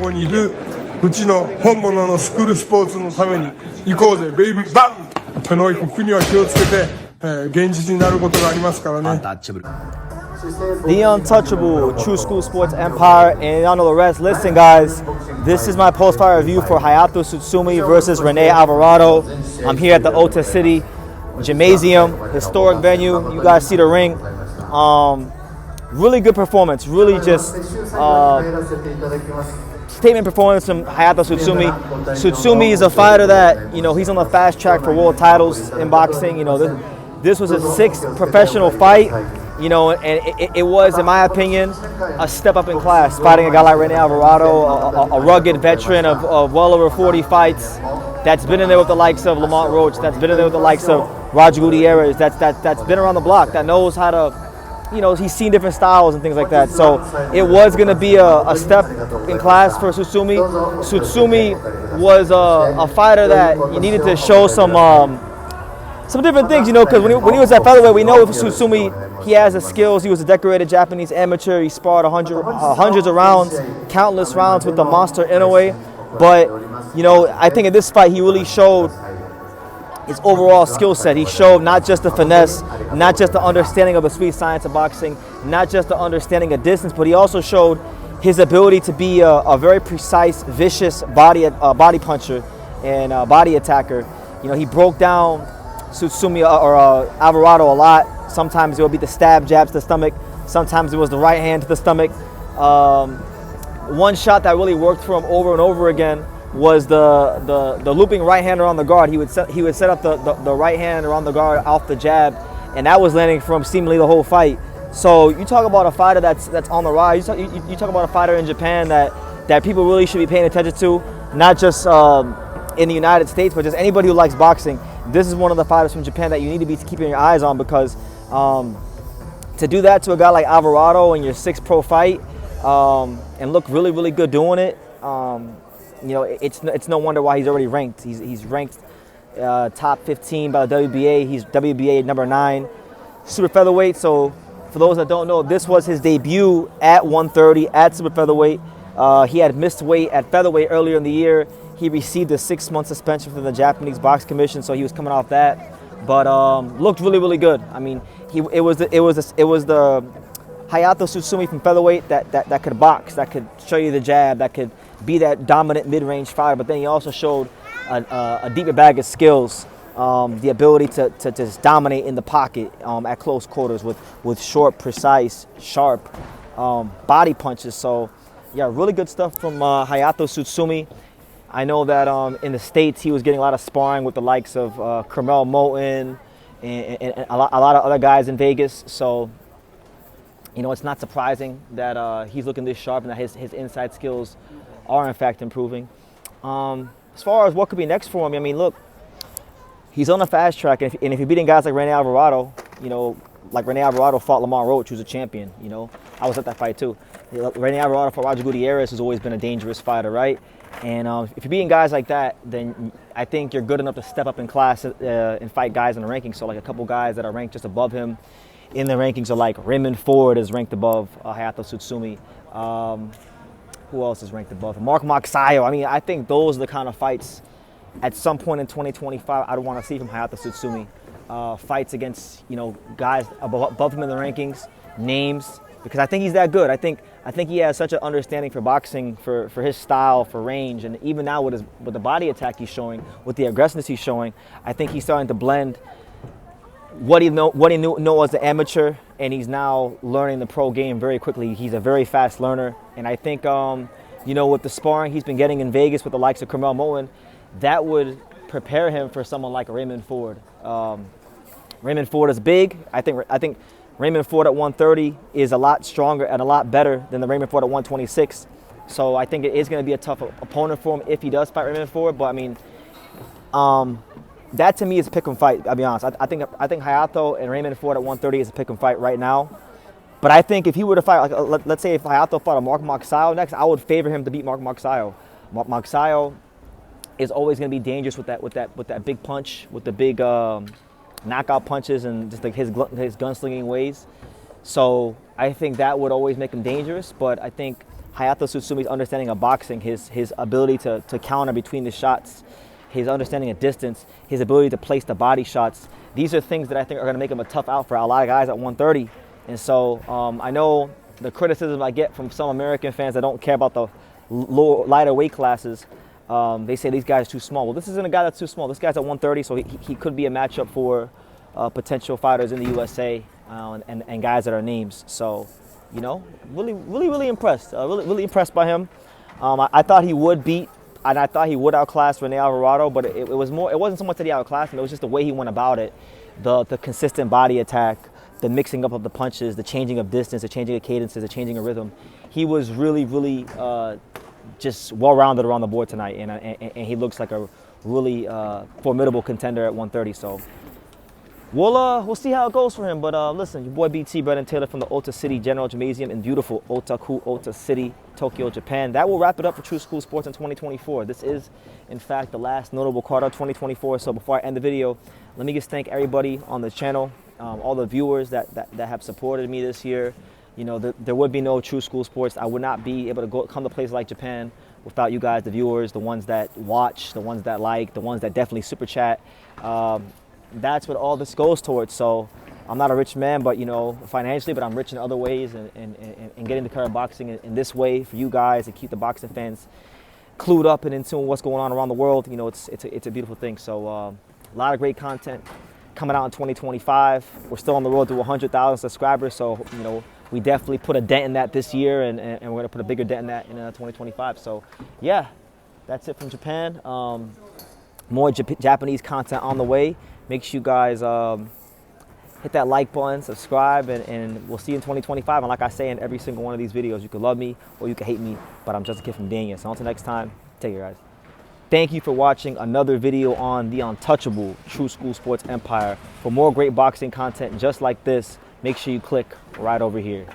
後にいるうちの本物のスクールスポーツのために行こうぜベイビーバンこの国は気をつけて、現実になることがありますからね。The untouchable True School Sports Empire, and y'all know the rest. Listen, guys, this is my post-fight review for Hayato Tsutsumi versus Rene Alvarado. I'm here at the Ota City Gymnasium, historic venue. You guys see the ring. Really good performance. Really just statement performance from Hayato Tsutsumi. Tsutsumi is a fighter that, you know, he's on the fast track for world titles in boxing. You know, this was his 6th professional fight. You know, and it was, in my opinion, a step up in class, fighting a guy like Rene Alvarado, a rugged veteran of well over 40 fights, that's been in there with the likes of Lamont Roach, that's been in there with the likes of Roger Gutierrez, that's been around the block, that knows how to, you know, he's seen different styles and things like that. So it was going to be a step in class for Tsutsumi. Tsutsumi was a fighter that you needed to show some different things, you know, because when he was at featherweight, we know with Tsutsumi, he has the skills. He was a decorated Japanese amateur. He sparred hundreds of rounds, countless rounds with the monster Inoue. But, you know, I think in this fight, he really showed his overall skill set. He showed not just the finesse, not just the understanding of the sweet science of boxing, not just the understanding of distance, but he also showed his ability to be a very precise, vicious body puncher and body attacker. You know, he broke down Tsutsumi or Alvarado a lot. Sometimes it would be the stab jabs to the stomach. Sometimes it was the right hand to the stomach. One shot that really worked for him over and over again was the looping right hand around the guard. He would set up the right hand around the guard off the jab, and that was landing from seemingly the whole fight. So you talk about a fighter that's on the rise. You talk about a fighter in Japan that people really should be paying attention to, not just in the United States, but just anybody who likes boxing. This is one of the fighters from Japan that you need to be keeping your eyes on, because to do that to a guy like Alvarado in your 6th pro fight and look really, really good doing it, you know, it's no wonder why he's already ranked. He's ranked top 15 by the WBA. He's WBA number 9, super featherweight. So for those that don't know, this was his debut at 130 at super featherweight. He had missed weight at featherweight earlier in the year. He received a 6-month suspension from the Japanese Box Commission, so he was coming off that. But looked really, really good. I mean, it was the Hayato Tsutsumi from featherweight that could box, that could show you the jab, that could be that dominant mid-range fighter. But then he also showed a deeper bag of skills, the ability to just dominate in the pocket at close quarters with short, precise, sharp body punches. So yeah, really good stuff from Hayato Tsutsumi. I know that in the States he was getting a lot of sparring with the likes of Carmel Moten and a lot of other guys in Vegas. So, you know, it's not surprising that he's looking this sharp and that his inside skills are in fact improving. As far as what could be next for him, I mean, look, he's on a fast track, and if you're beating guys like Rene Alvarado, you know, like Rene Alvarado fought Lamont Roach, who's a champion, you know. I was at that fight too. Rene Alvarado fought Roger Gutierrez, who's always been a dangerous fighter, right? And if you're beating guys like that, then I think you're good enough to step up in class and fight guys in the rankings. So like a couple guys that are ranked just above him in the rankings are like Raymond Ford is ranked above Hayato Tsutsumi. Who else is ranked above him? Mark Magsayo. I mean, I think those are the kind of fights at some point in 2025 I'd want to see from Hayato Tsutsumi. Fights against, you know, guys above him in the rankings, names, because I think he's that good. I think he has such an understanding for boxing, for his style, for range, and even now with the body attack he's showing, with the aggressiveness he's showing, I think he's starting to blend what he knew as an amateur, and he's now learning the pro game very quickly. He's a very fast learner, and I think you know, with the sparring he's been getting in Vegas with the likes of Carmel Moten, that would prepare him for someone like Raymond Ford. Raymond Ford is big. I think Raymond Ford at 130 is a lot stronger and a lot better than the Raymond Ford at 126. So I think it is going to be a tough opponent for him if he does fight Raymond Ford. But I mean, that to me is a pick 'em fight. I'll be honest. I think Hayato and Raymond Ford at 130 is a pick 'em fight right now. But I think if he were to fight, like, let's say if Hayato fought a Mark Magsayo next, I would favor him to beat Mark Magsayo. Mark Magsayo is always going to be dangerous with that big punch, with the big knockout punches and just like his gunslinging ways. So I think that would always make him dangerous. But I think Hayato Tsutsumi's understanding of boxing, his ability to counter between the shots, his understanding of distance, his ability to place the body shots. These are things that I think are going to make him a tough out for a lot of guys at 130. And so I know the criticism I get from some American fans that don't care about the lighter weight classes. They say these guys are too small. Well, this isn't a guy that's too small. This guy's at 130, so he could be a matchup for potential fighters in the USA and guys that are names. So, you know, really impressed. Really impressed by him. I thought he would beat, and I thought he would outclass Rene Alvarado, but it was more. It wasn't so much that he outclassed him. It was just the way he went about it, the consistent body attack, the mixing up of the punches, the changing of distance, the changing of cadences, the changing of rhythm. He was really just well-rounded around the board tonight, and he looks like a really formidable contender at 130. So we'll see how it goes for him. But listen, your boy BT, Brendan Taylor from the Ota City General Gymnasium in beautiful Otaku, Ota City, Tokyo, Japan. That will wrap it up for True School Sports in 2024. This is, in fact, the last notable card of 2024. So before I end the video, let me just thank everybody on the channel, all the viewers that have supported me this year. You know, there would be no True School Sports. I would not be able to come to places like Japan without you guys, the viewers, the ones that watch, the ones that like, the ones that definitely super chat. That's what all this goes towards. So I'm not a rich man, but, you know, financially, but I'm rich in other ways, and getting the current boxing in this way for you guys and keep the boxing fans clued up and in tune with what's going on around the world. You know, it's a beautiful thing. So a lot of great content coming out in 2025. We're still on the road to 100,000 subscribers. So, you know, we definitely put a dent in that this year, and we're going to put a bigger dent in that in 2025. So, yeah, that's it from Japan. More Japanese content on the way. Make sure you guys hit that like button, subscribe, and we'll see you in 2025. And like I say in every single one of these videos, you can love me or you can hate me, but I'm just a kid from Dania. So until next time, take care, guys. Thank you for watching another video on the untouchable True School Sports Empire. For more great boxing content just like this, make sure you click right over here.